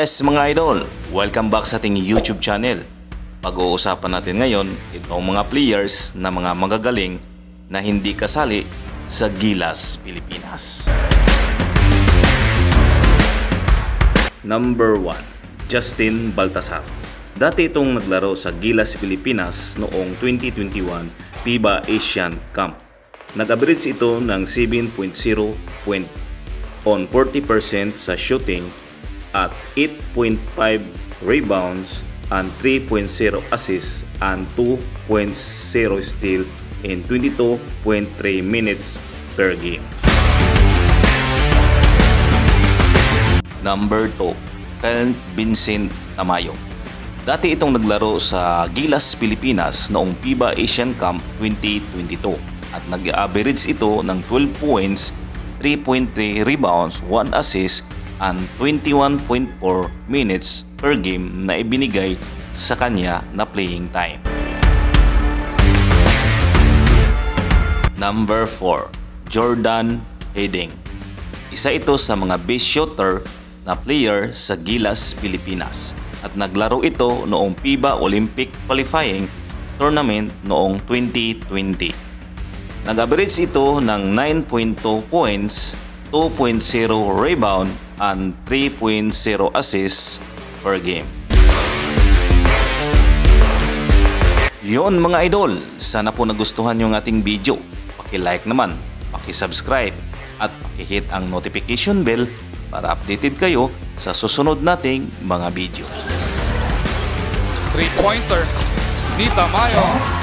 Yes mga idol, welcome back sa ating YouTube channel. Pag-uusapan natin ngayon itong mga players na mga magagaling na hindi kasali sa Gilas Pilipinas. Number 1, Justin Baltasar. Dati itong naglaro sa Gilas Pilipinas noong 2021 FIBA Asian Cup. Nag-average ito ng 7.0 point on 40% sa shooting at 8.5 rebounds and 3.0 assists and 2.0 steal in 22.3 minutes per game. Number 2, Kyle Vincent Tamayo. Dati itong naglaro sa Gilas Pilipinas noong FIBA Asian Cup 2022 at nag-average ito ng 12 points, 3.3 rebounds, 1 assist and 21.4 minutes per game na ibinigay sa kanya na playing time. Number 4, Jordan Heading. Isa ito sa mga best shooter na player sa Gilas Pilipinas at naglaro ito noong FIBA Olympic Qualifying Tournament noong 2020. Nag-average ito ng 9.2 points, 2.0 rebound and 3.0 assists per game. Yon mga idol, sana po nagustuhan yung ating video. Paki-like naman, paki-subscribe at paki-hit ang notification bell para updated kayo sa susunod nating mga video. 3-pointer ni Tamayo.